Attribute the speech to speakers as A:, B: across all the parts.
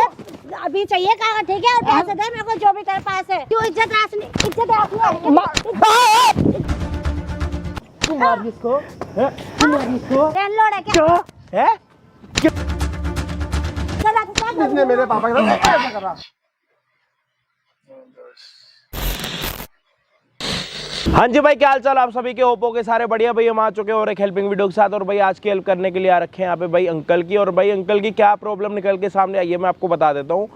A: अभी चाहिए कागज, ठीक है? और पैसे दे मेरे को जो भी तेरे पास है। क्यों इज्जत रासनी
B: तू मार इसको,
A: लैंडलॉर्ड है क्या?
B: है?
A: चला तू क्या
B: इसने मेरे पापा के साथ ऐसा करा।
C: हाँ जी भाई, क्या हाल चाल आप सभी के? ओप्पो के सारे बढ़िया भाई, हम आ चुके हैं और एक हेल्पिंग वीडियो के साथ। और भाई आज की हेल्प करने के लिए आ रखे हैं यहाँ पे भाई अंकल की। और भाई अंकल की क्या प्रॉब्लम निकल के सामने आई है मैं आपको बता देता हूँ।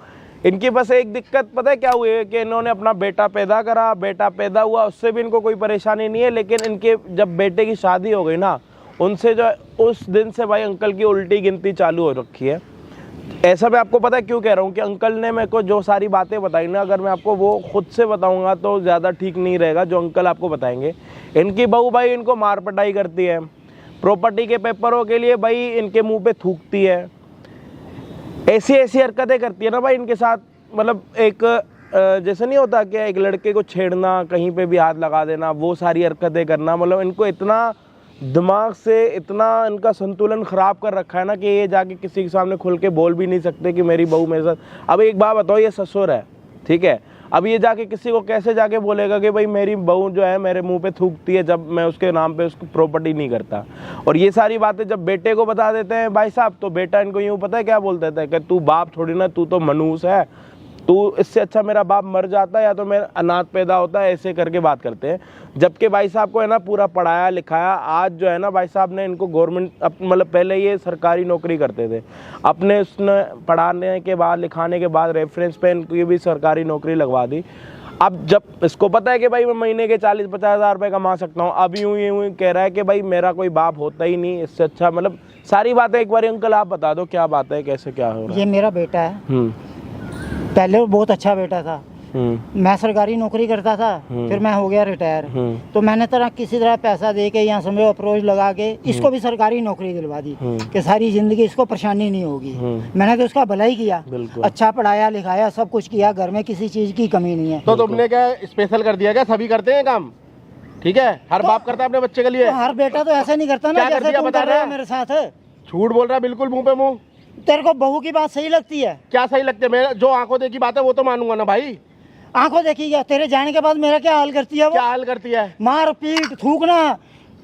C: इनकी बस एक दिक्कत पता है क्या हुई है कि इन्होंने अपना बेटा पैदा करा, बेटा पैदा हुआ, उससे भी इनको कोई परेशानी नहीं है। लेकिन इनके जब बेटे की शादी हो गई ना, उनसे जो उस दिन से भाई अंकल की उल्टी गिनती चालू हो रखी है। ऐसा मैं आपको पता है क्यों कह रहा हूँ कि अंकल ने मेरे को जो सारी बातें बताई ना, अगर मैं आपको वो खुद से बताऊंगा तो ज़्यादा ठीक नहीं रहेगा जो अंकल आपको बताएंगे। इनकी बहू भाई इनको मार पटाई करती है, प्रॉपर्टी के पेपरों के लिए भाई इनके मुंह पे थूकती है, ऐसी ऐसी हरकतें करती है ना भाई इनके साथ। मतलब एक जैसे नहीं होता कि एक लड़के को छेड़ना, कहीं पे भी हाथ लगा देना, वो सारी हरकतें करना। मतलब इनको इतना दिमाग से इतना इनका संतुलन ख़राब कर रखा है ना कि ये जाके किसी के सामने खुल के बोल भी नहीं सकते कि मेरी बहू मेरे साथ। अब एक बात बताओ, ये ससुर है, ठीक है? अब ये जाके किसी को कैसे जाके बोलेगा कि भाई मेरी बहू जो है मेरे मुंह पे थूकती है जब मैं उसके नाम पे उसको प्रॉपर्टी नहीं करता। और ये सारी बातें जब बेटे को बता देते हैं भाई साहब, तो बेटा इनको यूँ पता है क्या बोल देता है कि तू बाप थोड़ी ना, तू तो मनूस है, तू इससे अच्छा मेरा बाप मर जाता या तो मेरा अनाथ पैदा होता है, ऐसे करके बात करते हैं। जबकि भाई साहब को है ना पूरा पढ़ाया लिखाया, आज जो है ना भाई साहब ने इनको गवर्नमेंट मतलब पहले ये सरकारी नौकरी करते थे, अपने उसने पढ़ाने के बाद लिखाने के बाद रेफरेंस पे इनकी भी सरकारी नौकरी लगवा दी। अब जब इसको पता है कि भाई मैं महीने के 40-50 हज़ार रुपये कमा सकता हूँ, अब यूँ कह रहा है कि भाई मेरा कोई बाप होता ही नहीं, इससे अच्छा। मतलब सारी बातें एक बार अंकल आप बता दो क्या बात है, कैसे क्या हो रहा है?
D: ये मेरा बेटा है। पहले वो बहुत अच्छा बेटा था, मैं सरकारी नौकरी करता था, फिर मैं हो गया रिटायर। तो मैंने किसी तरह पैसा दे के यहाँ समझो अप्रोच लगा के इसको भी सरकारी नौकरी दिलवा दी कि सारी जिंदगी इसको परेशानी नहीं होगी। मैंने तो उसका भला ही किया, अच्छा पढ़ाया लिखाया, सब कुछ किया, घर में किसी चीज की कमी नहीं है।
B: तो तुमने क्या स्पेशल कर दिया क्या? सभी करते हैं काम, ठीक है? हर बाप करता है अपने बच्चे के लिए।
D: तो हर बेटा तो ऐसा नहीं करता ना जैसे तुम कर रहे हो मेरे साथ।
B: झूठ बोल रहा है बिल्कुल मुंह पे मुंह।
D: तेरे को बहू की बात सही लगती है?
B: क्या सही लगती है? मैं जो आंखों देखी बात है वो तो मानूंगा ना भाई।
D: आंखों देखी क्या? तेरे जाने के बाद मेरा क्या हाल करती है वो?
B: क्या हाल करती है?
D: मार पीट थूकना,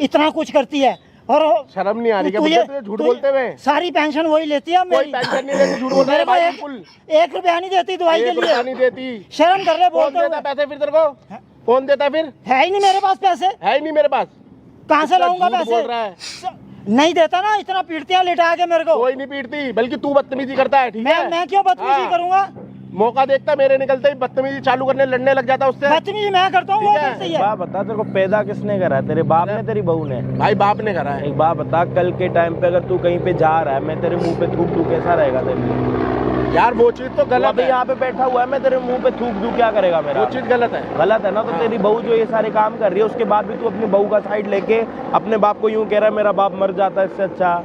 D: इतना कुछ करती है। और
B: शर्म नहीं आ रही क्या मुझे झूठ बोलते हुए?
D: सारी पेंशन वही लेती है
B: कोई पेंशन नहीं लेती, झूठ बोल रहा है भाई। बिल्कुल
D: 1 रुपया नहीं देती दवाई के लिए,
B: नहीं देती।
D: शर्म कर रहे बोलते
B: हुए। पैसे फिर तेरे को कौन देता है? फिर
D: है ही नहीं मेरे पास पैसे,
B: है ही नहीं मेरे पास,
D: कहाँ से लाऊंगा पैसे?
B: बोल रहा है
D: नहीं देता ना, इतना पीटती है लिटा के मेरे को।
B: कोई नहीं पीटती, बल्कि तू बदतमीजी करता है, ठीक है?
D: मैं क्यों बदतमीजी करूंगा?
B: मौका देखता मेरे निकलते ही बदतमीजी चालू करने, लड़ने लग जाता उससे।
D: बदतमीजी मैं करता हूँ, वो करती है।
C: बाप बता, तेरे को पैदा किसने करा है? तेरे बाप ने, तेरी बहू ने?
B: भाई बाप ने करा है।
C: एक बात बता, कल के टाइम पे अगर तू कहीं पे जा रहा है, मैं तेरे मुंह पे थूक दूं, कैसा रहेगा तेरे लिए?
B: यार वो चीज तो गलत है।
C: यहाँ पे बैठा हुआ है, मैं तेरे मुंह पे थूक दूं, क्या करेगा मेरा?
B: वो चीज गलत है।
C: गलत है ना? तो तेरी बहू जो ये सारे काम कर रही है, उसके बाद भी तू अपनी बहू का साइड लेके अपने बाप को यूं कह रहा है मेरा बाप मर जाता है, इससे अच्छा।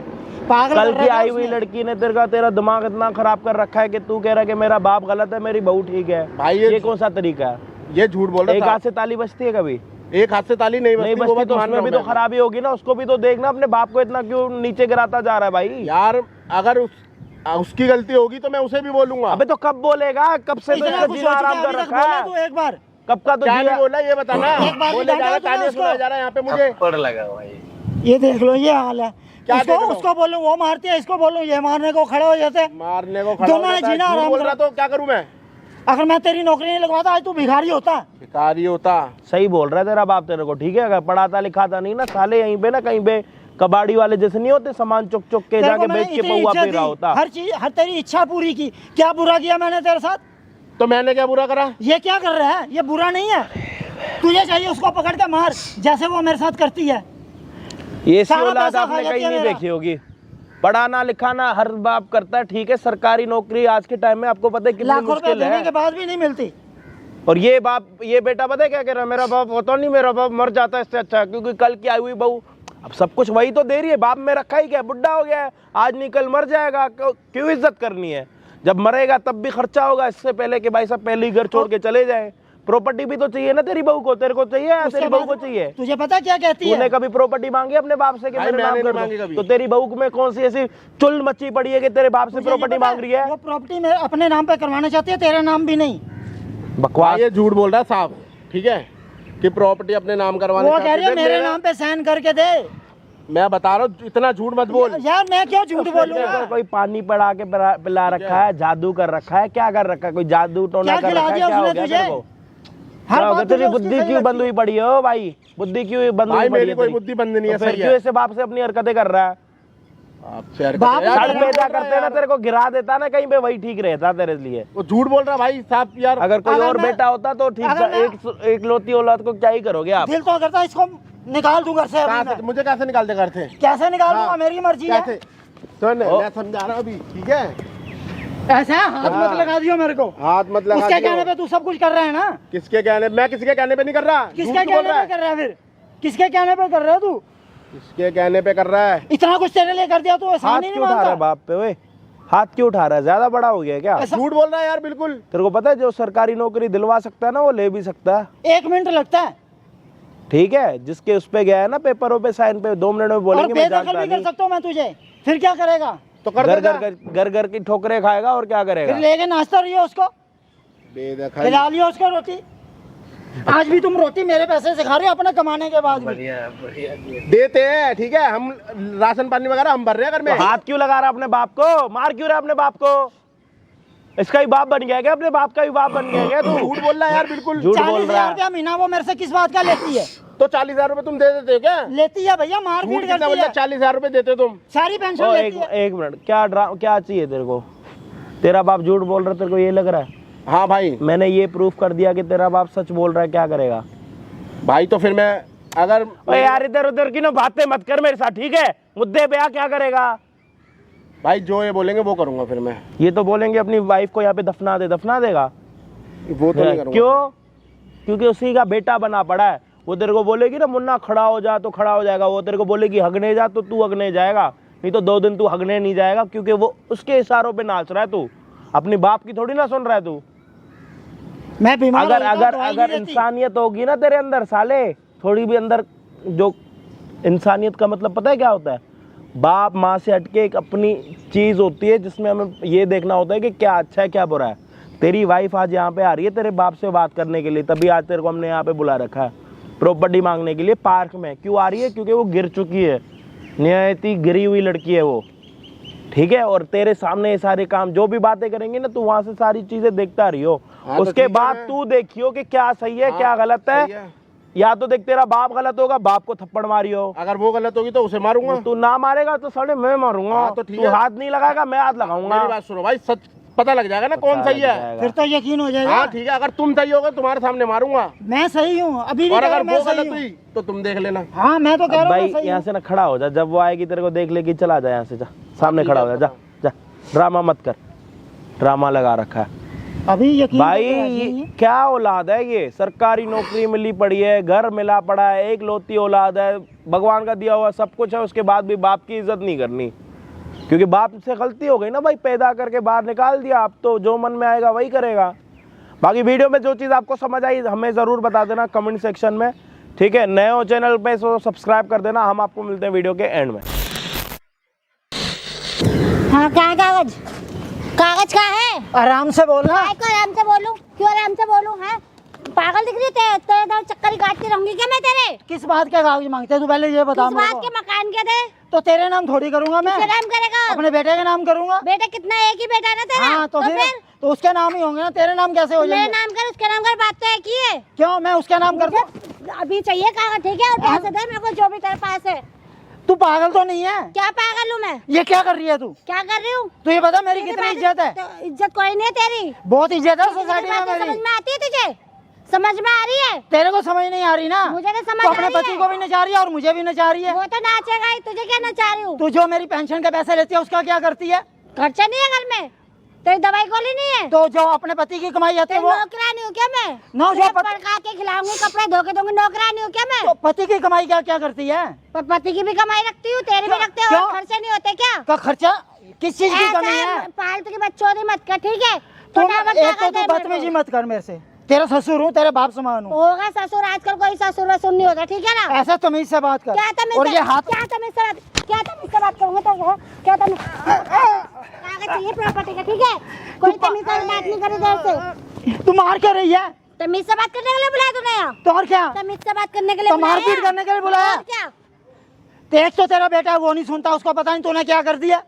C: कल की आई हुई लड़की ने तेरा दिमाग इतना खराब कर रखा है कि तू कह रहा है कि मेरा बाप गलत है, मेरी बहू ठीक है।
B: भाई
C: ये कौन सा तरीका है?
B: ये झूठ बोल रहा है।
C: एक हाथ से ताली बजती है कभी?
B: एक हाथ से ताली नहीं बजती,
C: तो उसमें भी तो खराबी होगी ना। उसको भी तो देखना, अपने बाप को इतना क्यों नीचे गिराता जा रहा है भाई?
B: यार अगर उसकी गलती होगी तो मैं उसे भी बोलूंगा।
C: अबे तो कब बोलेगा? कब से तो इसका जीना आराम कर रखा है?
D: तो एक बार
C: कब का तो
B: क्या बोला ये बताना। बोले जा रहा, तालियां सुनाया जा रहा है यहाँ पे मुझे।
C: पड़ लगा भाई,
D: ये देख लो, ये हाल है।
B: क्या
D: उसको बोलूं वो मारती है, इसको बोलूं ये मारने को खड़े हो जाते।
B: मारने को
D: दोनों ने जीना आराम
B: बोल रहा तो क्या करूं मैं?
D: अगर मैं तेरी नौकरी नहीं लगवाता आज तू भिखारी होता।
B: भिखारी होता?
C: सही बोल रहा है तेरा बाप तेरे को, ठीक है? अगर पढ़ाता लिखाता नहीं ना साले, यहीं पे ना कहीं पे कबाड़ी वाले जैसे नहीं होते, सामान चुक चुक के जाके बेच के पौवा पी रहा होता।
D: हर चीज, हर तेरी इच्छा पूरी की। क्या बुरा किया मैंने तेरे साथ?
B: तो मैंने क्या बुरा करा?
D: ये क्या कर रहा है? ये बुरा नहीं है। तुझे चाहिए उसको पकड़ के मार जैसे वो मेरे साथ करती है।
C: ये औलाद आपने कहीं नहीं देखी होगी। पढ़ाना लिखाना हर बाप करता है, ठीक है? सरकारी नौकरी आज के टाइम में आपको पता है कितनी मुश्किल है,
D: देने के बाद भी नहीं मिलती।
C: और ये बेटा पता है क्या कह रहा है? मेरा बाप होता नहीं, मेरा बाप मर जाता है, इससे अच्छा। क्योंकि कल की आई हुई बहू अब सब कुछ वही तो दे रही है। बाप में रखा ही क्या, बुढ़ा हो गया है, आज नहीं कल मर जाएगा, क्यों इज्जत करनी है? जब मरेगा तब भी खर्चा होगा, इससे पहले कि भाई साहब पहले ही घर छोड़ के चले जाए। प्रॉपर्टी भी तो चाहिए ना तेरी बहू को, तेरे को चाहिए या तेरी बहू को चाहिए?
D: तुझे पता क्या कहती है?
C: तूने कभी प्रॉपर्टी मांगी अपने बाप से कि
B: भाई
C: मेरे नाम
B: मैंने
C: कर
B: नहीं मांगी
C: दो?
B: कभी।
C: तो तेरी बहू में कौन सी ऐसी चुल मच्ची पड़ी है कि तेरे बाप से
D: तुझे ये
C: प्रॉपर्टी
D: पता
C: मांग रही है?
D: वो प्रॉपर्टी में अपने नाम पे करवाना चाहती है, तेरे नाम भी नहीं।
C: बकवास।
B: ये झूठ बोल रहा है साहब, ठीक है, कि प्रॉपर्टी अपने नाम करवाने
D: वो
B: का
D: कह रही है
B: सीधे
D: मेरे
B: मेरा-
D: नाम पे साइन करके दे।
B: मैं बता रहा हूँ, इतना झूठ मत बोल।
D: यार मैं क्यों झूठ बोलूंगा?
C: कोई पानी पड़ा के पिला रखा है, जादू कर रखा है, क्या कर रखा है? कोई जादू टोना
D: क्या
C: कर
D: खिला
C: रखा है?
D: दिया
C: क्या हो
D: उसने
C: गया
D: तुझे?
C: तेरे को?
D: हर
C: क्या हो गया?
D: बात
C: तेरी
D: तुझे उसकी
C: बुद्धि
D: सही
C: क्यों बंद
D: लगती
C: हुई पड़ी है? ओ भाई, बुद्धि क्यों बंद हुई
B: भाई
C: पड़ी
B: मेरी
C: है
B: कोई
C: तेरी?
B: बुद्धि बंद नहीं है,
C: तो फिर
B: सही
C: क्यों
B: है।
C: ऐसे बाप से अपनी हरकतें कर रहा है?
B: आपसे हरकत
D: बाप
B: है यार,
D: का
C: सड़क पे जा करते ना तेरे को गिरा देता ना कहीं पे, वही ठीक रहता तेरे लिए।
B: वो झूठ बोल रहा भाई साहब यार।
C: अगर कोई
D: अगर
C: और
D: मैं-
C: बेटा होता तो ठीक था।
D: अगर मैं-
C: एक लौती औलाद को क्या ही करोगे आप?
D: दिल तो करता है इसको निकाल दूं घर से
B: कहाँ
D: अभी
B: से
D: मैं।
B: मुझे कैसे निकालते घर से?
D: कैसे निकाल
B: हाँ।
D: दूंगा? मेरी मर्जी है।
B: कैसे? सुन
C: ओ।
B: मैं समझा रहा हूँ अभी, ठीक है?
D: ऐसा हाथ
B: हाँ।
D: मत लगा दियो मेरे को।
B: हाथ मत लगा
D: उसके
B: दियो।
D: कहने पे तू सब कुछ कर रहा है ना?
B: किसके कहने? मैं किसके कहने पे नहीं कर रहा।
D: किसके
B: झूठ बोल
D: कहने
B: रहा
D: पे
B: है।
D: कर रहा है फिर? किसके कहने पे कर रहा है तू?
B: किसके कहने पे कर रहा है?
D: इतना कुछ तेरे लिए कर दिया तू
C: हाथ
D: आसान ही नहीं
C: क्यों उठा रहा है
D: मानता।
C: बाप पे? ओए हाथ क्यों उठा रहा है? ज्यादा बड़ा हो गया क्या?
D: ऐसा-
B: झूठ बोल रहा है यार बिल्कुल।
C: तेरे को पता है जो सरकारी नौकरी दिलवा सकता है ना वो ले भी सकता है।
D: 1 मिनट लगता है
C: ठीक है, जिसके उस पे गया है ना पेपरों पे साइन पे 2 मिनट में
D: और
C: बोलेंगे मैं
D: बेदखल
C: जानता
D: भी कर
C: नहीं।
D: सकता हूँ मैं तुझे। फिर क्या करेगा?
B: तो कर
C: घर
B: देगा।
C: घर की ठोकरें खाएगा और क्या करेगा?
D: फिर लेके नाश्ता रहियो उसको,
B: बेदखल।
D: खिला लियो उसको रोटी। आज भी तुम रोटी मेरे पैसे से खा रहे हो अपने कमाने के बाद भी।
B: देते हैं, ठीक है, हम राशन पानी वगैरह हम भर रहे हैं घर में।
C: तो हाथ क्यों लगा रहा अपने बाप को? मार क्यों रहा अपने बाप को? इसका ही बाप बन गया क्या? अपने बाप का ही बाप बन गया क्या तू?
B: झूठ बोल रहा है यार बिल्कुल।
C: झूठ बोल
D: 40,000
C: रहा है।
D: रुपया महीना वो मेरे से किस बात का लेती है?
B: तो 40,000 रुपए तुम दे देते हो क्या?
D: लेती है भैया, मार
B: झूठ
D: पीट
B: कितना
D: करती
B: बोलता?
D: है।
B: 40,000 रुपए देते हो तुम।
D: सारी पेंशन
C: ओ,
D: लेती है।
C: एक मिनट, क्या चाहिए तेरे को? तेरा बाप झूठ बोल रहा है, तेरे को ये लग रहा है?
B: हाँ भाई।
C: मैंने ये प्रूफ कर दिया कि तेरा बाप सच बोल रहा है, क्या करेगा?
B: भाई तो फिर मैं अगर
C: ओए यार इधर उधर की ना बातें मत कर मेरे साथ, ठीक है? मुद्दे पे आ, क्या करेगा?
B: भाई जो ये बोलेंगे वो करूंगा फिर मैं।
C: ये तो बोलेंगे अपनी वाइफ को यहाँ पे दफना देगा।
B: वो तो नहीं करूंगा।
C: क्यों? क्योंकि उसी का बेटा बना पड़ा है। वो तेरे को बोलेगी ना मुन्ना खड़ा हो जा तो खड़ा हो जाएगा, वो तेरे को बोलेगी हगने जा तो तू हगने जाएगा, नहीं तो 2 दिन तू हगने नहीं जाएगा, क्योंकि वो उसके इशारों पे नाच रहा है। तू अपनी बाप की थोड़ी ना सुन रहा है तू।
D: मैं बीमार
C: अगर
D: होता
C: अगर
D: दवाई
C: अगर
D: नहीं लेती।
C: इंसानियत होगी ना तेरे अंदर साले, थोड़ी भी अंदर, जो इंसानियत का मतलब पता है क्या होता है? बाप माँ से हटके एक अपनी चीज होती है जिसमें हमें ये देखना होता है कि क्या अच्छा है क्या बुरा है। तेरी वाइफ आज यहाँ पे आ रही है तेरे बाप से बात करने के लिए, तभी आज तेरे को हमने यहाँ पे बुला रखा है प्रॉपर्टी मांगने के लिए पार्क में। क्यों आ रही है? क्योंकि वो गिर चुकी है, नियति गिरी हुई लड़की है वो, ठीक है? और तेरे सामने ये सारे काम जो भी बातें करेंगे ना, तू वहां से सारी चीजें देखता रहियो।
B: हाँ, तो
C: उसके
B: ठीक है
C: बाद
B: मैं-
C: तू देखियो कि क्या सही है
B: हाँ,
C: क्या गलत
B: सही
C: है। या तो देख तेरा बाप गलत होगा, बाप को थप्पड़ मारियो।
B: अगर वो गलत होगी तो उसे मारूंगा।
C: तू ना मारेगा तो साले मैं मारूंगा।
B: हाँ, तो ठीक
C: तू
B: है।
C: हाथ नहीं लगाएगा, मैं हाथ लगाऊंगा।
B: मेरी बात सुनो भाई, सच पता लग जाएगा ना कौन सही है।
D: फिर तो यकीन हो जाएगा।
B: हाँ ठीक है, अगर तुम सही होगे तुम्हारे सामने मारूंगा,
D: मैं सही हूँ अभी भी
B: और
D: कह रहा
B: अगर
D: हूँ, मैं
B: वो
D: सही
B: गलत
D: हूँ।
B: हुई तो तुम देख लेना।
D: हाँ मैं तो कह रहा हूँ मैं
C: भाई
D: सही
C: यहाँ
D: हूँ।
C: से ना खड़ा हो जा, जब वो आएगी तेरे को देख लेगी, चला जा यहाँ से, जा सामने खड़ा हो जा, जा जा, ड्रामा मत कर, ड्रामा लगा रखा है।
D: अभी यकीन
C: भाई
D: करके राजी नहीं
C: ये
D: है।
C: क्या औलाद है ये? सरकारी नौकरी मिली पड़ी है, घर मिला पड़ा है, एक लौती औलाद है, भगवान का दिया हुआ सब कुछ है, उसके बाद भी बाप की इज्जत नहीं करनी, क्योंकि बाप से गलती हो गई ना भाई, पैदा करके बाहर निकाल दिया, अब तो जो मन में आएगा वही करेगा। बाकी वीडियो में जो चीज़ आपको समझ आई हमें ज़रूर बता देना कमेंट सेक्शन में, ठीक है? नए हो चैनल पे तो सब्सक्राइब कर देना। हम आपको मिलते हैं वीडियो के एंड में।
A: हाँ क्या है कागज? कागज का है?
D: आराम से बोलना।
A: काय को आराम से बोलूं? क्यों आराम से बोलूं? है पागल दिख रही है? तेरे दाल चक्कर काटती रहूंगी क्या मैं तेरे?
D: किस बात के कागज मांगते हैं तू पहले ये बता
A: किस
D: मेरे
A: बात के
D: को।
A: मकान के थे?
D: तो तेरे नाम थोड़ी करूंगा मैं,
A: किसके नाम करेगा?
D: अपने बेटे के नाम करूंगा।
A: बेटा कितना, एक ही बेटा है ना तेरा?
D: हाँ तो फिर तो उसके नाम ही होंगे ना, तेरे नाम कैसे हो
A: मेरे
D: जाएंगे?
A: नाम कर उसके नाम कर, बात तो एक ही है।
D: क्यों मैं उसके नाम कर दूं?
A: अभी चाहिए कागज, ठीक है? और पैसे दे मेरे को जो भी तेरे पास है।
D: तू पागल तो नहीं है?
A: क्या पागल हूँ मैं?
D: ये क्या कर रही है तू?
A: क्या कर रही हूँ?
D: तू ये बता मेरी कितनी इज्जत है?
A: तो इज्जत कोई नहीं है तेरी।
D: बहुत इज्जत है
A: किसी की
D: सोसाइटी में
A: बातें समझ
D: मेरी।
A: में आती है तुझे? समझ में आ रही है?
D: तेरे को समझ नहीं आ रही ना?
A: मुझे तो समझ
D: तो
A: आ
D: अपने
A: रही
D: पति
A: है।
D: को भी नचा रही है और मुझे भी नचा रही है।
A: वो तो नाचेगा ही, तुझे क्या नचा रही हूँ?
D: तू जो मेरी पेंशन के पैसे लेती है उसका क्या करती है?
A: खर्चा नहीं है घर में? तेरी दवाई गोली नहीं है?
D: तो जो अपने पति की कमाई आती है
A: तेरी
D: वो
A: नौकरानी हूँ क्या मैं?
D: नौ जो
A: तुझे
D: पत-
A: पका के खिलाऊंगी, कपड़े धो के दूंगी, नौकरानी हूँ क्या मैं?
D: तो पति की कमाई क्या क्या करती है?
A: पर पति की भी कमाई रखती हूँ, तेरी भी
D: क्यों?
A: रखते हो,
D: क्यों?
A: खर्चे नहीं होते क्या?
D: का खर्चा किस चीज की
A: ऐसा
D: कमी है?
A: फालतू की बच्चों मत कर, ठीक है?
D: तुम
A: फटाफट
D: एक तो
A: कागज दे
D: तू
A: मेरे
D: बदतमीजी
A: को।
D: मत कर मेरे से, तेरा ससुर हूँ, तेरे बाप समान हूँ।
A: होगा ससुर, आजकल कोई ससुर वसुर नहीं होता, ठीक है ना।
D: ऐसा तमीज से बात कर।
A: क्या तमीज
D: और
A: से,
D: ये हाथ
A: क्या तमीज से बात करूंगा तो क्या तमीज कागज चाहिए प्रॉपर्टी का, ठीक है। कोई तमीज से बात नहीं करे देर से।
D: तू मार क्या रही है?
A: तमीज से बात करने के लिए बुलाया तूने यहाँ?
D: तो और क्या?
A: तमीज से बात करने के लिए
D: तो
A: बुलाया?
D: मारपीट करने के लिए बुलाया?
A: और क्या?
D: तेज तो तेरा बेटा है, वो नहीं सुनता, उसको पता नहीं तूने क्या कर दिया।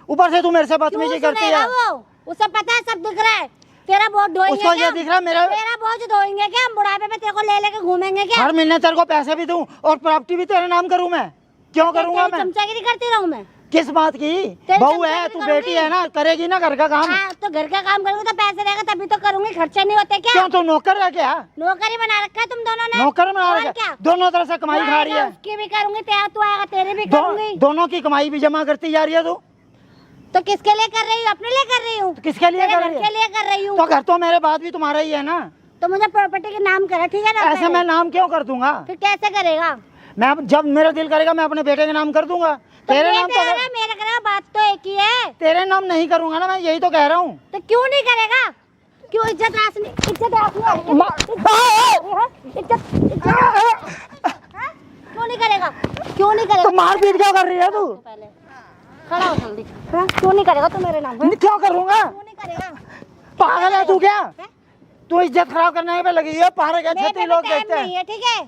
D: ऊपर से तू मेरे से बदतमीजी करती है।
A: वो उसे पता है, सब दिख रहा है। तेरा बोझ ढोएंगे
D: उसको
A: क्या?
D: ये दिख रहा है मेरा।
A: तेरा बोझ ढोएंगे क्या? हम बुढ़ापे में तेरे को ले लेके घूमेंगे क्या?
D: हर महीने तेरे को पैसे भी दूं और प्रॉपर्टी भी तेरे नाम करूं मैं? क्यों करूंगा मैं?
A: चमचागिरी करती रहूं मैं?
D: किस बात की? बहू है तू, बेटी है ना, करेगी ना घर का काम।
A: हाँ, तो घर का काम करूंगी तो पैसे देगा तभी तो करूंगी, खर्चे नहीं होते क्या?
D: क्यों तू नौकर है क्या?
A: नौकरी बना रखा है तुम दोनों ने।
D: नौकर बना
A: और
D: रखा
A: क्या?
D: है, दोनों तरफ से कमाई खा रही है।
A: उसकी भी करूंगी, तेरा तू आएगा तेरी भी करूंगी।
D: दोनों की कमाई भी जमा करती जा रही है तू।
A: तो किसके लिए कर रही हूँ? अपने लिए कर रही हूँ।
D: तो किसके लिए कर रही
A: के
D: है?
A: लिए कर रही हूँ।
D: तो घर तो मेरे बाद भी तुम्हारा ही है ना।
A: तो मुझे प्रॉपर्टी के नाम करा, ठीक है ना।
D: ऐसे मैं नाम क्यों कर दूंगा?
A: फिर कैसे करेगा?
D: मैं जब मेरा दिल करेगा मैं अपने बेटे के नाम कर दूंगा। तेरे नाम तो
A: मेरे करेगा, बात तो एक ही है।
D: तेरे नाम नहीं करूंगा ना, मैं यही तो कह रहा हूँ।
A: तो क्यों नहीं करेगा? क्यों? इज्जत रासनी, क्यों नहीं करेगा? क्यों नहीं करेगा?
D: तो मारपीट क्यों कर रही है तू?
A: पहले खड़ा हो जल्दी। हाँ? क्यों नहीं करेगा तू मेरे नाम?
D: क्यों करूंगा?
A: क्यों नहीं करेगा?
D: पागल है तू क्या? तू इज्जत खराब करने पे लगी है। पागल है, छत्ती लोग देखते
A: नहीं
D: हैं।
A: है, ठीक है।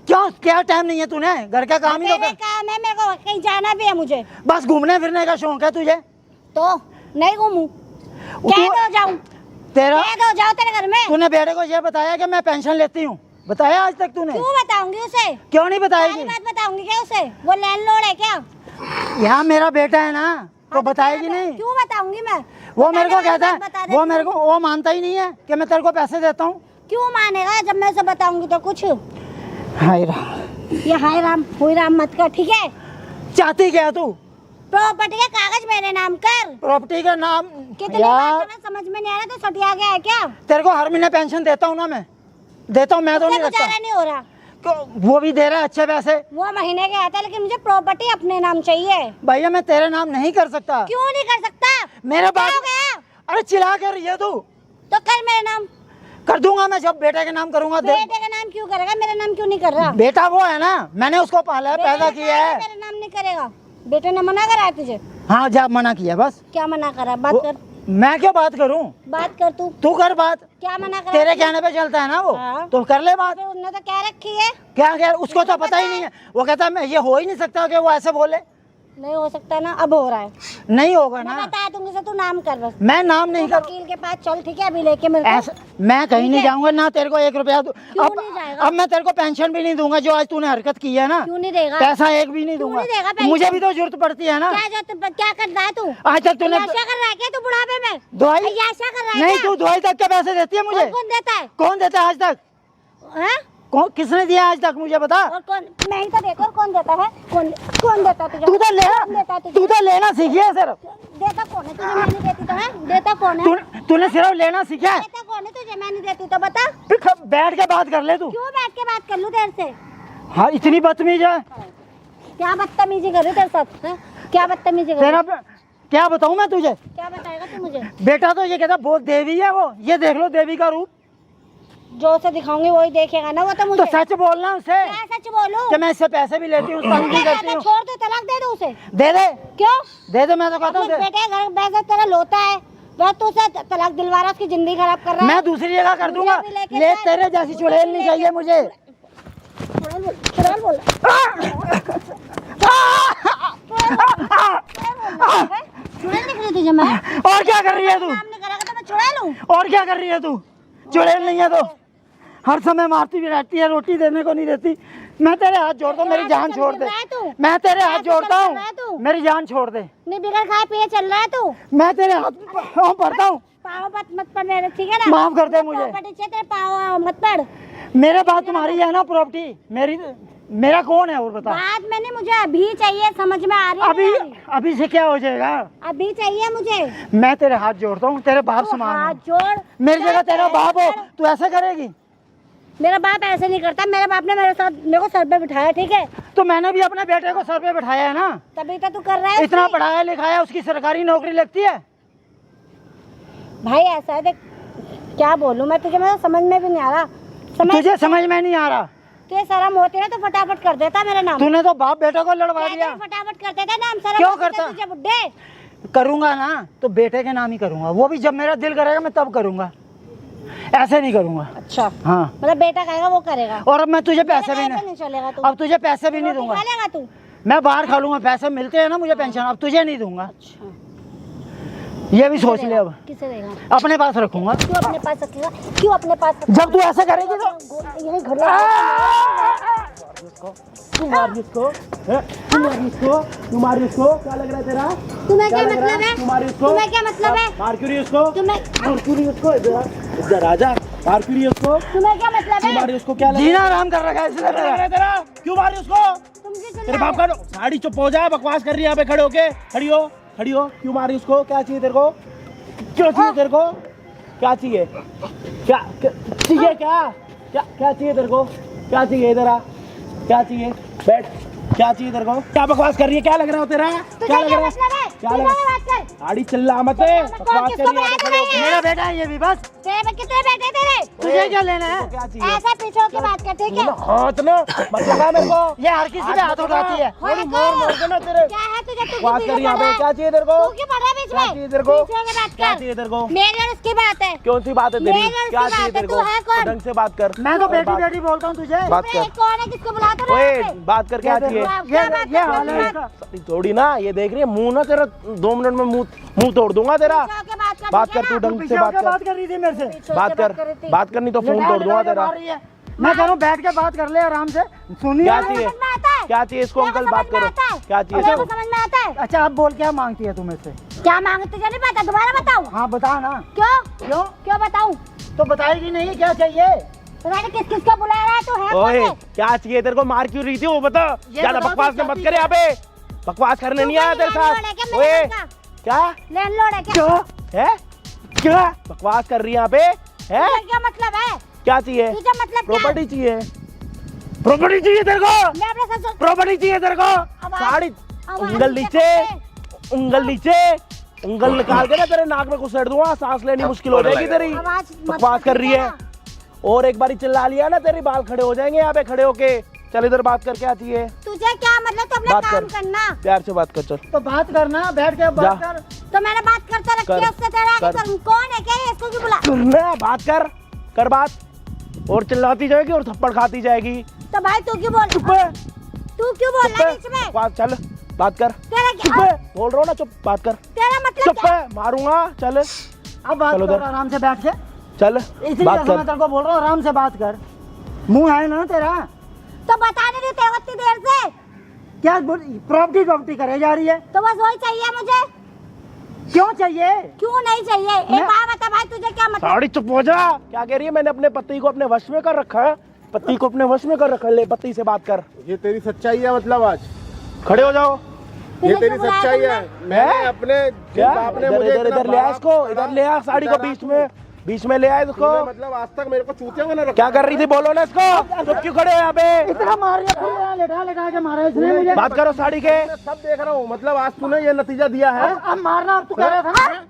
D: क्यों? क्या टाइम नहीं है तूने? घर का काम ही तो
A: मेरे
D: कर।
A: काम है, मेरे को कहीं जाना भी है मुझे।
D: बस घूमने फिरने का शौक है तुझे?
A: तो नहीं घूमूं, कैद हो जाऊं?
D: तेरा
A: कैद हो जाओ तेरे घर में।
D: तूने बेटे को ये बताया कि मैं पेंशन लेती हूँ? बताया आज तक तूने?
A: क्यों बताऊंगी उसे?
D: क्यों नहीं
A: सारी
D: बताएगी?
A: बात बताऊंगी क्या उसे? वो लैंडलॉर्ड है क्या?
D: यहाँ मेरा बेटा है ना, तो बताएगी नहीं?
A: क्यों बताऊंगी मैं?
D: वो मेरे को
A: बताने
D: कहता
A: वाली बात बता
D: है,
A: देती
D: वो मेरे को वो मानता ही नहीं है कि मैं तेरे को पैसे देता हूँ।
A: क्यों मानेगा जब मैं उसे बताऊंगी तो कुछ?
D: हाय राम,
A: ये हाय राम हुई राम मत कर, ठीक है।
D: चाहती क्या तू?
A: प्रॉपर्टी के कागज मेरे नाम कर।
D: प्रॉपर्टी का नाम
A: कितनी
D: यार,
A: बात समझ में नहीं आ रहा तो सटिया गया है क्या?
D: तेरे को हर महीने पेंशन देता हूँ ना, मैं देता हूँ, मैं तो नहीं रखता।
A: गुजारा नहीं हो रहा।
D: वो भी दे रहा है अच्छे पैसे।
A: वो महीने के आता है, लेकिन मुझे प्रॉपर्टी अपने नाम चाहिए।
D: भैया मैं तेरे नाम नहीं कर सकता।
A: क्यों नहीं कर सकता?
D: मेरे
A: क्या
D: बाप
A: हो गया?
D: अरे चिल्ला कर रही है तू?
A: तो कर मेरे नाम।
D: कर दूंगा मैं, जब बेटे के नाम करूंगा।
A: बेटे का नाम क्यों करेगा? मेरा नाम क्यों नहीं कर रहा?
D: बेटा वो है ना, मैंने उसको पाला है, पैदा किया है।
A: मेरा नाम नहीं करेगा। बेटे ने मना करा है तुझे?
D: हाँ जब मना किया बस।
A: क्या मना करा? बात कर।
D: मैं क्यों बात करूं?
A: बात कर तू।
D: तू कर बात।
A: क्या मना करा?
D: तेरे कहने पे चलता है ना वो।
A: हाँ।
D: तो कर ले बात।
A: फिर उसने तो क्या रखी है?
D: क्या क्या उसको तो पता ही नहीं है। वो कहता है मैं, ये हो ही नहीं सकता कि वो ऐसे बोले।
A: नहीं हो सकता ना, अब हो रहा है।
D: नहीं होगा
A: मैं
D: ना।
A: बता दूंगी से तू नाम कर बस।
D: मैं नाम नहीं कर।
A: वकील के पास चल, ठीक है, अभी लेके मेरे को।
D: ऐसा मैं कहीं नहीं जाऊंगा ना, तेरे को 1 रुपया दूं।
A: क्यों नहीं जाएगा?
D: अब मैं तेरे को पेंशन भी नहीं दूंगा जो आज तूने हरकत की है ना।
A: क्यों नहीं देगा?
D: पैसा एक भी नहीं
A: क्यों
D: दूंगा।
A: नहीं देगा पेंशन?
D: मुझे भी तो जरूरत पड़ती है ना।
A: क्या कर रहा है तू?
D: आज तक तूने
A: याशा कर रहा है क्या तू बुढ़ापे में?
D: दवाई
A: याशा कर रहा है
D: नहीं,
A: क्या?
D: तू दवाई तक के पैसे देती है मुझे?
A: और कौन देता है?
D: कौन देता है आज तक?
A: हाँ?
D: कौन किसने दिया आज तक मुझे बता?
A: और कौन? मैं ही तो देता हूँ। कौन देता है? कौन देता है तुझे?
D: तू तो
A: कौन देता है
D: लेना,
A: तुझे?
D: तू तो लेना सीखी है सिर्फ।
A: देता कौन है तुझे? मैं नहीं देती तो है? देता कौन है?
D: तूने सिर्फ लेना सीखा है।
A: देता कौन है तुझे? मैं नहीं देती तो बता।
D: फिर बैठ के बात कर ले तू।
A: क्यों बैठ के बात कर लूं तेरे से?
D: हाँ इतनी बदतमीज है।
A: क्या बदतमीजी कर रही तेरे साथ? हैं? क्या बदतमीजी कर
D: तेरा
A: रही?
D: क्या बताऊं मैं तुझे?
A: क्या बताएगा तू मुझे?
D: बेटा तो ये कहता बहुत देवी है वो, ये देख लो देवी का रूप।
A: जो उसे दिखाऊंगी वही देखेगा ना वो तो मुझे।
D: तो सच बोलना उसे
A: क्या सच बोलूं?
D: कि मैं इससे पैसे भी लेती हूँ, तंग भी करती हूँ।
A: छोड़ दे, तलाक दे दो उसे।
D: दे दे
A: क्यों?
D: दे दे, मैं तो कहता हूँ
A: अपने बेटे के घर बैठा तेरा लोता है, वह तो उसे तलाक दिलवा रहा, उसकी जिंदगी खराब कर रहा है।
D: मैं दूसरी जगह कर दूंगा।
A: मुझे भी लेके
D: ले
A: चल।
D: तेरे जैसी चुड़ैल नहीं चाहिए मुझे।
A: चुड़ैल बोल। चुड़ैल दिख रही तुझे मैं?
D: और क्या कर रही है तू?
A: काम नहीं करेगा तो मैं चुड़ैल हूँ?
D: और क्या कर रही है तू? चुड़ैल नहीं है तो हर समय मारती भी रहती है, रोटी देने को नहीं देती। मैं तेरे हाथ जोड़ता हूँ, मेरी जान छोड़ दे। मैं तेरे हाथ जोड़ता हूँ, मेरी जान छोड़ दे।
A: नहीं बिगड़ खाए पिए चल रहा है तू?
D: मैं तेरे हाथ पाँव पड़ता हूँ,
A: पाँव मत पड़ मेरे, ठीक है ना?
D: माफ कर दे मुझे।
A: प्रॉपर्टी चाहिए तेरे पाँव मत पड़।
D: मेरे बात तुम्हारी है ना प्रॉपर्टी मेरी, मेरा कौन है और बता?
A: बात मैंने मुझे अभी चाहिए, समझ में आ रही है?
D: अभी
A: नहीं?
D: अभी से क्या हो जाएगा?
A: अभी चाहिए मुझे।
D: मैं तेरे हाथ जोड़ता हूँ, तेरे बाप
A: तू
D: समान
A: हाथ
D: हूँ।
A: जोड़।
D: मेरी जगह तेरा बाप हो, तू ऐसा करेगी?
A: मेरा बाप ऐसे नहीं करता। मेरे बाप ने मेरे को सर पे बिठाया, ठीक है?
D: तो मैंने भी अपने बेटे को सर पे बिठाया है ना।
A: तभी तो तू कर रहा है।
D: इतना पढ़ाया लिखाया, उसकी सरकारी नौकरी लगती है।
A: भाई ऐसा है देख, क्या बोलूं मैं तुझे, मैं समझ में भी नहीं आ रहा।
D: तुझे समझ में नहीं आ रहा?
A: तुझे शर्म होती है तो फटाफट कर देता मेरा नाम।
D: तूने तो बाप बेटे को लड़वा दिया।
A: फटाफट कर देता नाम। शर्म
D: क्यों
A: होती है
D: करता?
A: तुझे बुड्ढे?
D: करूंगा ना तो बेटे के नाम ही करूंगा, वो भी जब मेरा दिल करेगा मैं तब करूंगा, ऐसे नहीं करूंगा।
A: अच्छा
D: हाँ,
A: मतलब बेटा कहेगा वो करेगा।
D: और अब मैं तुझे पैसे भी
A: नहीं
D: नहीं,
A: चलेगा तू।
D: अब तुझे पैसे भी नहीं
A: रोटी
D: दूंगा।
A: खा लेगा तू?
D: मैं बाहर खा लूंगा, पैसे मिलते हैं ना मुझे पेंशन, अब तुझे नहीं दूंगा।
A: अच्छा
D: ये भी सोच ले, अब
A: किसे देगा?
D: अपने पास रखूंगा।
A: क्यों अपने पास रखेगा? क्यों अपने पास रखेगा?
D: जब तू ऐसा करेगी तो
A: यही घर
C: तू मार इसको, तू मार इसको, तू मार इसको, क्या लग रहा है तेरा?
A: तुम्हें क्या मतलब है?
C: तू मार इसको,
A: तुम्हें क्या मतलब है?
C: मार क्यों रही उसको?
A: तुम्हें
C: इधर आजा, मार क्यों रही उसको?
A: तुम्हें क्या मतलब
C: तू
A: है?
C: मार उसको, क्या लग
D: जीना आराम कर रखा है इसलिए
C: रहा है तेरा? क्यों मार रही उसको?
A: तुमसे
C: तेरे
A: चिल्ला
C: बाप का साड़ी चुप हो जा, बकवास कर रही है यहाँ पे खड़े होके। खड़ी हो, खड़ी हो। क्यों मारी उसको? क्या चाहिए तेरे को? क्यों चाहिए तेरे को? क्या चाहिए? क्या चाहिए? क्या चाहिए तेरे को? क्या चाहिए? इधर आ, क्या चाहिए? बैठ। क्या चाहिए तेरे को? क्या बकवास कर रही है? क्या लग रहा हो तेरा? क्या लग रहा है?
A: मतलब है?
C: क्या लग
A: सीधा
C: रहा
A: बात कर।
C: साड़ी चिल्ला मत है, बकवास कर रही है खड़े होके।
D: मेरा बेटा है ये भी, बस
A: तेरे में कितने बेटे तेरे?
D: तुझे क्या लेना है?
C: क्या चाहिए?
A: ऐसा पीछे होके बात कर, ठीक है?
C: हाथ ना मत लगा मेरे को।
D: ये हर किसी पे हाथ उठाती है।
C: थोड़ी मार के ना तेरे।
A: क्या है तुझे? तू
C: बकवास कर रही है यहाँ पे। क्या चाहिए तेरे को?
A: तू क्यों पढ़ रहा है बीच
C: क्या
A: में?
C: चाहिए तेरे को?
A: पीछे होके बात
C: क्या
A: कर।
C: चाहिए तेरे को?
A: मेरी और उसकी बात है।
C: कौन सी बात है तेरी?
A: मेरी और
C: क्या
A: उसकी
C: चाहिए
A: बात है,
C: तेरे
A: तू
C: को?
A: है कौन?
C: ढंग से बात कर।
D: मैं तो बेटी बेटी बोलता हूँ तुझे।
C: बात
A: ये
C: कर।
A: कौन है? किसको बुलाता रहा
C: ओए
A: है?
C: बात कर, क्या चाहिए?
A: क्या बात
D: ये
A: कर
D: हाल
A: रही
D: है
A: है?
D: इसका।
C: थोड़ी ना, ये देख रही है मुंह ना तेरा 2 मिनट में मुंह तोड़ दूंगा तेरा।
A: पीछे होके बात कर,
C: बात
A: ठीक है
C: कर, तू
A: ना?
C: ढंग
D: पीछे
C: से बात
D: होकर
C: कर।
D: बात कर रही थी मेरे से।
A: पीछे
C: बात
A: होके
C: कर,
A: कर रही थी।
C: बात करनी तो फोन तोड़ दूंगा तेरा।
D: मार रही है। मैं कह रहा हूँ बैठ के बात कर ले आराम से, सुनिए।
C: क्या
A: समझ
C: चाहिए?
A: में आता है?
C: क्या चाहिए इसको?
A: तेरे को
C: अंकल बात
A: समझ में
C: करो।
A: आता है?
C: क्या चाहिए
A: तेरे को
C: इसको?
A: समझ में आता है?
D: अच्छा आप बोल, क्या मांगती है तू मेरे से?
A: क्या मांगे तुझे नहीं पता? दोबारा बताऊं?
D: हाँ बता ना।
A: क्यों?
D: क्यों?
A: क्यों बताऊं?
D: तो बताएगी नहीं क्या चाहिए?
A: तुम्हारे किस किस को बुला रहा है? तू है कौन
C: ओए
A: है?
C: क्या चाहिए तेरे को? मार क्यों रही थी वो बता।
D: ये
C: ज्यादा
D: बता
C: बकवास
D: तू
C: मत
D: क्या
C: कर यहाँ पे। बकवास करने नहीं आया तेरे
A: लैंडलॉर्ड है
C: साथ।
A: क्या
C: ओए
A: मेरे घर का?
C: क्या
A: लैंडलॉर्ड है क्या?
C: क्या है? क्या बकवास कर रही है यहाँ पे? है
A: तुझे क्या मतलब है?
C: क्या चाहिए?
A: तुझे मतलब क्या?
C: प्रॉपर्टी चाहिए। प्रॉपर्टी चाहिए तेरे को?
A: मैं अपने ससुर
C: प्रॉपर्टी चाहिए तेरे को?
A: आवाज-
C: साड़ी
A: आवाज
C: उंगल
A: नीचे
C: नीचे,
A: करके।
C: उंगल नीचे, उंगल निकाल के ना तेरे नाक में घुसेड़ दूंगा, सांस लेनी मुश्किल हो जाएगी तेरी।
A: आवाज मत
C: बकवास कर रही है।
A: ना।
C: और एक बारी चिल्ला लिया ना तेरी बाल खड़े हो जाएंगे यहाँ पे खड़े होके। चल इधर बात कर, क्या चाहिए?
A: तुझे क्या मतलब? तो अपना
C: बात
A: काम
C: कर।
A: करना।
C: प्यार से बात कर चल।
D: तो बात करना, बैठ के
C: जा।
D: बात कर।
A: तो मैंने बात करता रखी
C: कर,
A: है उससे, तेरा आगे
C: कर।
A: कर। कौन है? क्या है? इसको क्यों बुला?
C: सुनना, बात कर बात। और चिल्लाती जाएगी और थप्पड़ खाती जाएगी।
A: तो भाई तू क्यों बोल?
C: चुप है,
A: तू क्यों बोल
C: चुप
A: रहा है
C: है।
A: बीच में?
C: बात चल, बात कर।
A: तेरा
C: चुप
A: क्या?
C: है, बोल रहा हूँ ना, चुप, बात कर।
A: तेरा मतलब
C: चुप
A: क्या?
C: है, मारूंगा। चल
D: अब बात
C: चलो
D: कर
C: उधर।
D: आराम से बैठ के।
C: चल
D: इसलिए
C: बात
D: तो मैं
C: कर।
D: तेरे को बोल रहा हूँ आराम से बात कर। मुंह है ना तेरा?
A: तो बता नहीं देते हो इतनी देर से?
D: क्या प्रॉपर्टी करे जा रही है?
A: तो बस वही चाहिए मुझे।
D: क्यों चाहिए?
A: क्यों नहीं चाहिए? एक
D: मैं-
A: बात बता भाई, तुझे क्या मतलब?
C: साड़ी चुप हो जा। क्या कह रही है? मैंने अपने पति को अपने वश में कर रखा है। पति को अपने वश में कर रखा है। ले पति से बात कर।
B: ये तेरी सच्चाई है मतलब? आज
C: खड़े हो जाओ।
B: ये
A: तुझे
B: तेरी
A: क्यों बुलाया
B: सच्चाई है?
A: तुमने?
B: मैंने अपने
C: क्या?
B: बाप ने
C: इधर
B: मुझे
C: इधर
B: इतना
C: इधर ले आ
B: बड़ा
C: इसको, इधर
B: बड़ा
C: ले आ साड़ी को बीच में ले आ इसको।
B: तूने मतलब आज तक मेरे को चूतिया में ना रखा।
C: क्या कर रही थी? बोलो ना इसको। चुप क्यों खड़े हो यहाँ पे?
D: इतना मार लिया, लेटा के मारा इसने मुझे।
C: बात करो साड़ी के।
B: मैं सब देख रहा हूँ। मतलब आज तूने ये नतीजा दिया है।
D: अब मारना, अब तू कह रहा था ना।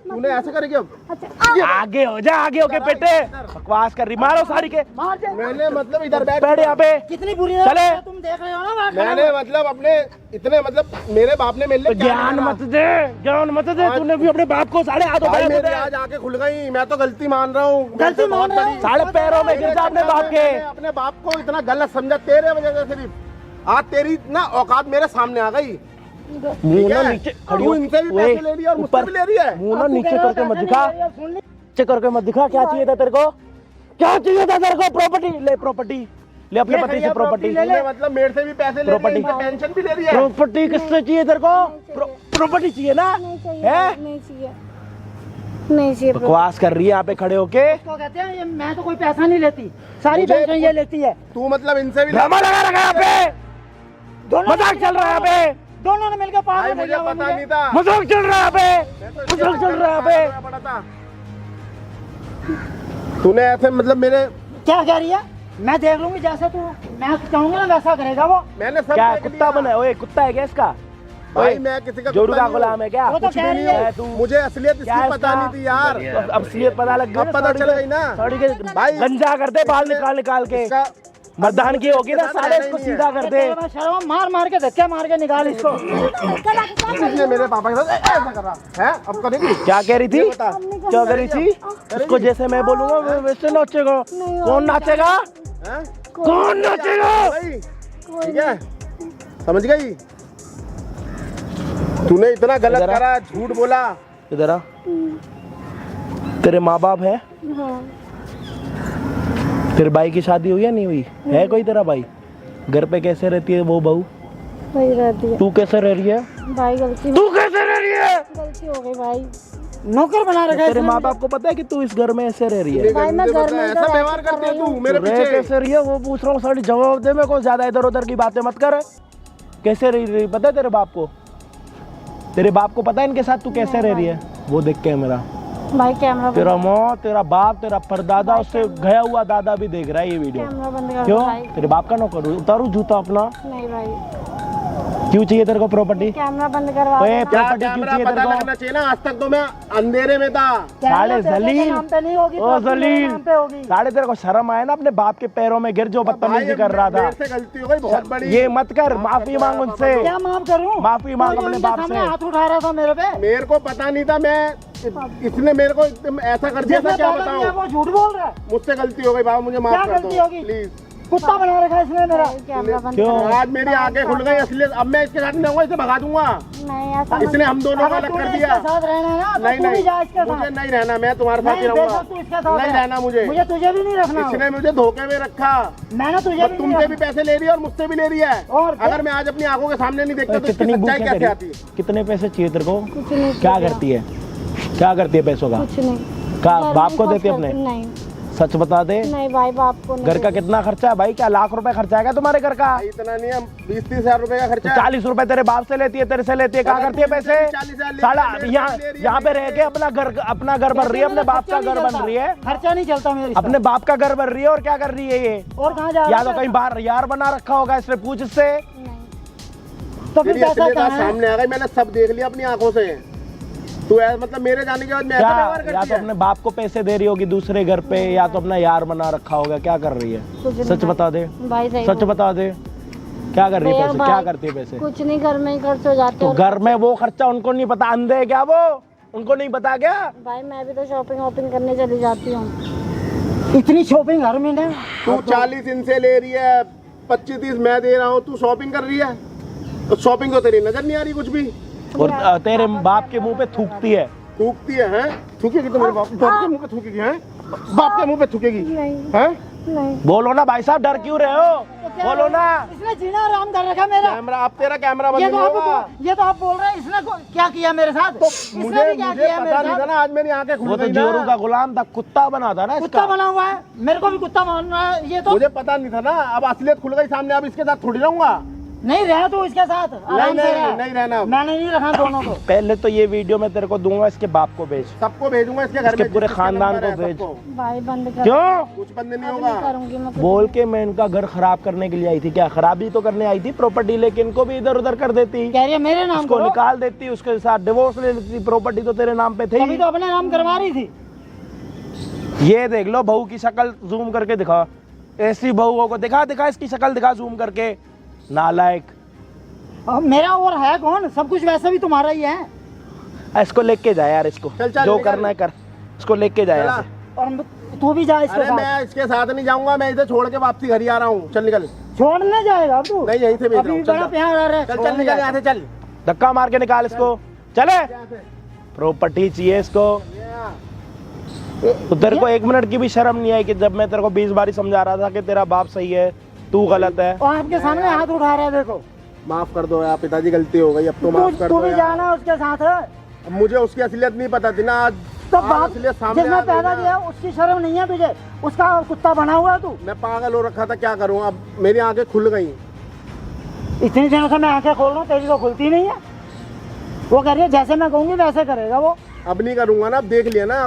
B: तूने ऐसे करेगी अब?
A: अच्छा
C: आगे हो जा, आगे होके पेटे। बकवास कर रही, मारो साड़ी के।
D: मार दे।
B: मैंने मतलब इधर बैठ
C: बैठ यहाँ पे।
D: कितनी बुरी
C: चले।
D: है, तुम देख रहे हो ना बात कर रहा
B: मैंने
D: हूँ।
B: मतलब अपने इतने मतलब मेरे बाप ने मेरे लिए क्या
C: ज्ञान
B: करा?
C: मत दे, ज्ञान मत दे। तूने भी अपने बाप को साढ़े हाथों
B: भाई
C: पैरों
B: मेरी
C: में
B: आज आंखें खुल गई। मैं तो गलती मान रहा हूँ।
D: गलती मान रहा हूँ।
C: साढ़े पैरों में गिर जा अपने बाप के।
B: मैंने अपने बाप को इतना गलत समझा तेरे वजह से। सिर्फ आज तेरी ना औकात मेरे सामने आ गई।
C: मुंह ना नीचे खड़ी हो।
B: तू इनसे भी पैसे ले रही है और मुझसे भी ले रही है।
C: मुंह ना नीचे करके मत दिखा, नीचे करके मत दिखा। क्या चाहिए था तेरे को? क्या चाहिए था तेरे को? प्रॉपर्टी ले, प्रॉपर्टी ले अपने पति से प्रॉपर्टी।
B: तूने मतलब मेरे से भी पैसे ले
C: प्रॉपर्टी।
B: रही है, पेंशन भी ले रही है।
C: प्रॉपर्टी किससे चाहिए तेरे को? प्रॉपर्टी चाहिए ना?
A: नहीं चाहिए,
C: है?
A: नहीं चाहिए, नहीं चाहिए।
C: बकवास कर रही है यहाँ पे खड़े होके।
D: इसको कहते हैं ये, मैं तो कोई पैसा नहीं लेती, सारी
B: मुझे-
D: पेंशन ये लेती है।
B: तू मतलब इनसे भी
C: ड्रामा लगा रखा है यहाँ पे। मजाक चल रहा है यहाँ पे।
D: दोनों ने मिलकर
B: भाई
D: पागल
B: मुझे
D: किया हुआ
B: पता
D: मुझे।
B: नहीं था।
C: मजाक चल रहा है यहाँ पे।
B: मैं तो इसलिए
C: मजाक चल रहा है यहाँ पे।
B: पड़ा था। तूने ऐसे मतलब मेरे
D: क्या कह रही है? मैं देख लूंगी जैसे तू, मैं चाहूंगा ना वैसा करेगा वो।
B: मैंने सब
C: क्या
B: देख
C: कुत्ता
B: लिया।
C: बना है? ओए कुत्ता है क्या इसका?
B: भाई मैं किसी का
C: जोरू
B: कुत्ता
C: का
B: नहीं हूँ।
C: गुलाम है क्या?
D: वो तो
B: कुछ भी
D: कह
B: नहीं
D: रही है।
B: हूँ। मुझे असलियत
C: क्या
B: इसकी
C: है
B: पता
C: इसका?
B: नहीं थी यार।
C: अब असलियत पता लग गई
B: अब पता चल गई ना।
C: साड़ी के
B: भाई
C: गंजा करते बाल निकाल निकाल के
B: इसका
C: मर्दान की होगी ना
B: इसके साथ
C: साले
B: रहना
C: इसको
B: ही नहीं
C: सीधा कर दे।
D: शर्म मार मार के धक्के मार के निकाल इसको।
B: इसने मेरे पापा के साथ ऐसा करा है, अब करेगी
C: क्या कह रही थी?
B: ये बता।
C: क्या कह रही थी? उसको जैसे मैं बोलूंगा वैसे नाचेगा। कौन नाचेगा?
B: हैं?
C: कौन नाचेगा?
B: भाई ठीक है, समझ गई? तूने इतना गलत
C: इधर आ।
B: करा, झूठ बोला।
C: इधर आ। तेरे माँ बाप है?
A: हाँ,
C: तेरे भाई की शादी हुई या नहीं हुई? है कोई तेरा भाई? घर पे कैसे रहती है वो बहू?
A: वही रहती है
C: तू कैसे रह रही है?
A: भाई। गलती
C: तू कैसे रह रही है?
A: गलती हो गई भाई।
D: नौकर बना रखा है
C: तेरे
D: इसने
C: माँ बाप को पता है कि तू इस घर में ऐसे रह रही है?
A: भाई मैं घर में
B: ऐसा व्यवहार करती है तू मेरे
C: रह
B: पीछे।
C: कैसे रही है वो पूछ रहा हूँ। सारी जवाब दे मेरे को, ज्यादा इधर उधर की बातें मत कर। कैसे रह रही पता है तेरे बाप को? तेरे बाप को पता है इनके साथ तू कैसे रह रही है? वो देख के मेरा
A: भाई कैमरा बंद,
C: तेरा माँ, तेरा बाप, तेरा परदादा, उससे गया हुआ दादा भी देख रहा है ये वीडियो।
A: कैमरा बंद कर दो
C: क्यों?
A: भाई।
C: तेरे बाप का नौकर हूँ? उतारू जूता अपना।
A: नहीं भाई,
C: क्यों चाहिए तेरे को प्रॉपर्टी?
A: कैमरा बंद करवा
C: ओए,
A: देना।
B: क्या
C: प्रॉपर्टी क्यों
B: कैमरा
C: चाहिए
B: पता
C: तेरे को?
B: लगना चाहिए ना। आज तक तो मैं अंधेरे में था।
C: साले
D: पैसे के
C: जलील।
D: नाम पे नहीं होगी,
C: ओ
D: प्रॉपर्टी मेरे
C: जलील,
D: नाम पे होगी।
C: साले तेरे को शर्म आया ना अपने बाप के पैरों में गिर जो बदतमीजी
B: भाई,
C: कर रहा था।
B: मेरे से गलती हो गई बहुत बड़ी।
C: ये मत कर, माफी मांग उनसे।
D: क्या माफ करूं?
C: माफी मांग
D: वो जो
C: अपने
D: इनके
C: बाप
D: सामने
C: से।
D: हाथ उठा रहा था मेरे पे।
B: मेरे को पता नहीं था। मैं इसने मेरे को एकदम ऐसा कर दिया था,
D: जिसने
B: क्या
D: पैदा किया
B: बताऊं।
D: वो झूठ बोल रहा है।
B: मुझसे गलती हो गई बाबा, मुझे माफ
D: क्या
B: कर
D: गलती
B: दो
D: होगी?
B: प्लीज।
D: कुत्ता बना रखा है इसने मेरा।
A: भाई, कैमरा बंद
C: क्यों?
A: करो।
B: आज मेरी आंखें खुल गई असलियत। अब मैं इसके साथ नहीं रहूंगा, इसे भगा दूंगा।
A: नहीं ऐसा
B: इसने हम दोनों को
D: अगर
B: अलग कर
D: तूने
B: दिया।
D: इसके साथ रहना है ना तो
B: नहीं
D: तू भी जा इसके
B: नहीं, मुझे
D: साथ।
B: नहीं रहना। मैं तुम्हारे साथ ही
D: नहीं,
B: रहूंगा।
D: बेशक तू इसके साथ
B: नहीं
D: है।
B: रहना मुझे।
D: मुझे तुझे भी नहीं रखना।
B: इसने मुझे धोखे में रखा।
D: मैंने तुझे
B: वो
D: भी नहीं
B: तुमसे भी
D: रखना।
B: पैसे ले रही है और मुझसे भी ले रही है।
D: और
B: अगर मैं आज अपनी आंखों के सामने नहीं देखता तो इसकी
C: कितनी भूख
B: सच्चाई
C: है
B: कैसे
C: तेरी?
B: आती?
C: कितने पैसे चाहिए तेरे को?
A: कुछ नहीं
C: क्या
A: किया।
C: करती है? क्या करती है पैसों का?
A: कुछ नहीं।
C: का
A: घर
C: बाप
A: में
C: को
A: कुछ
C: देती है
A: करती-
C: अपने?
A: नहीं
C: सच बता दे।
A: नहीं भाई, बाप को नहीं
C: घर का
A: देती।
C: कितना खर्चा है भाई? क्या लाख रुपए खर्चा है क्या तुम्हारे घर का?
B: इतना नहीं है, 20-30 हजार रुपए का खर्चा है।
C: 40 रुपए तेरे बाप से लेती है, तेरे से लेती है। क्या
B: अगर
C: करती है
B: तुम
C: पैसे?
B: 40,000 ले
C: साला
B: रही है,
C: यहाँ
B: ले रही है,
C: यहाँ पे
B: ले
C: रह
B: रही
C: के
B: है।
C: अपना घर बन रही है, अपने बाप का घर बन रही है।
D: खर्चा नहीं चलता मेरे साथ।
C: अपने बाप का घर बन रही है और क्या कर रही है ये?
D: और कहाँ जा
C: या
D: रहा
C: तो
D: है?
C: कहीं बाहर यार बना रखा होगा इसने, पूछ इससे।
A: नहीं।
D: तो फिर
B: तेरी
D: पैसा
B: असलियत आज
D: कहाँ है?
B: सामने आ गई। मैंने सब देख लिया अपनी आंखों से। तू मतलब मेरे जाने के बाद मैं ऐसा व्यवहार
C: क्या? या
B: करती
C: तो
B: है?
C: अपने बाप को पैसे दे रही होगी दूसरे घर पे, या तो अपना यार बना रखा होगा। क्या कर रही
A: कुछ
C: है?
A: नहीं
C: सच
A: भाई।
C: बता दे,
A: भाई सही
C: सच
A: बोल।
C: बता दे। क्या कर रही है
A: भैया
C: पैसे?
A: भाई,
C: क्या करती है पैसे?
A: कुछ नहीं, घर में ही खर्च हो जाते
C: तो
A: और-
C: घर में वो खर्चा उनको नहीं पता? अंधे है क्या वो? उनको नहीं पता क्या?
A: भाई मैं भी तो शॉपिंग वॉपिंग करने चली जाती हूँ।
D: इतनी शॉपिंग हर महीने?
B: तू 40 इनसे ले रही है, 25-30 मैं दे रहा हूँ, तू शॉपिंग कर रही है। तो शॉपिंग को तेरी नजर नहीं आ रही कुछ भी।
C: और तेरे बाप के मुंह पे थूकती है।
B: थूकती है, हैं? थूकेगी तो मेरे बाप के मुंह पे थूकेगी, हैं? बाप के मुंह पे थूकेगी,
A: नहीं
B: हैं?
A: नहीं।
C: बोलो ना भाई साहब, डर क्यों रहे हो? बोलो ना।
D: इसने जीना आराम कर रखा मेरा।
B: कैमरा, अब तेरा कैमरा बंद
D: ये
B: नहीं
D: तो
B: होगा।
D: आप बोल रहे हैं इसने क्या किया मेरे साथ? इसने
B: मुझे
D: भी क्या
B: मुझे
D: किया मेरे
B: पता नहीं था
D: साथ?
B: ना। आज मेरी आंखें खुल
C: वो तो
B: गई
C: जोरू का
B: ना।
C: गुलाम था, कुत्ता बना था ना
D: कुत्ता
C: इसका।
D: बना हुआ है, मेरे को भी कुत्ता मानना है ये तो।
B: मुझे पता नहीं था ना। अब असलियत खुल गई सामने। अब इसके साथ थोड़ी रहूंगा।
D: नहीं रहा तो इसके साथ आराम से
B: नहीं,
D: रहा।
B: नहीं रहना।
D: मैंने नहीं रखा दोनों को।
C: पहले तो ये वीडियो मैं तेरे को दूंगा, इसके बाप को भेज।
B: सबको भेजूंगा इसके घर
C: इसके
B: में।
C: पूरे
B: जिसके
C: खानदान
B: नंबर
C: को
B: है,
C: भेज।
B: सबको।
A: भाई बंद कर।
C: क्यों?
B: कुछ बंद नहीं
A: अब
B: होगा।
A: नहीं करूंगी मैं कुछ।
C: बोल के मैं इनका घर खराब करने के लिए आई थी। क्या खराबी तो करने आई थी प्रॉपर्टी लेके, इनको भी इधर उधर कर देती,
D: कह रही है मेरे नाम
C: उसको
D: करो।
C: निकाल देती, उसके साथ डिवोर्स ले लेती। प्रॉपर्टी तो तेरे नाम पे
D: तभी
C: थी।
D: तो अपने नाम करवा रही थी।
C: ये देख लो बहू की शक्ल, जूम करके दिखा। ऐसी बहुओं को दिखा इसकी शक्ल दिखा जूम करके। नालायक।
D: अब मेरा और है कौन? सब कुछ वैसे भी तुम्हारा ही है।
C: इसको लेके जा यार, इसको
B: चल, चल,
C: जो
B: निकल।
C: करना है कर। इसको लेके जा
B: चला।
C: यार।
D: और तू भी जा इसके
B: अरे
D: साथ।
B: मैं इसके साथ नहीं जाऊंगा। मैं इसे छोड़ के वापसी घर ही आ रहा हूँ। चल निकल।
D: छोड़ने जाएगा अब तू?
B: नहीं, यहीं से भेज
D: अभी
B: रहा हूँ।
D: बड़ा
B: चल,
D: प्यार आ रहा है।
B: चल
D: छोड़ने
B: चल निकल
D: जाएगा।
B: यहाँ से चल।
C: धक्का मार के निकाल इसको। चले। प्रॉपर्टी चाहिए इसको। तो तेरे को 1 मिनट की भी शर्म नहीं आई कि जब मैं तेरे को 20 बारी समझा रहा था कि तेरा बाप सही है, तू गलत है?
D: और आपके सामने हाथ उठा रहा है देखो।
B: माफ कर दो यार पिताजी, गलती हो गई। अब तो माफ कर
D: तू
B: दो
D: भी
B: यार।
D: जाना उसके साथ है।
B: अब मुझे उसकी असलियत नहीं पता थी ना। आज
D: तो
B: आज
D: बाप
B: असलियत सामने
D: जिसने
B: आ गई
D: पैदा
B: ना।
D: किया उसकी शर्म नहीं है तुझे? उसका कुत्ता बना हुआ है तू।
B: मैं पागल हो रखा था, क्या करूं। अब मेरी आंखें खुल गई।
D: इतनी दिनों से मैं आंखें खोल रहा हूँ, तेरी तो खुलती नहीं है। वो कह रही है जैसे मैं कहूँगी वैसे करेगा वो।
B: अब नहीं करूंगा ना। अब देख लिया ना।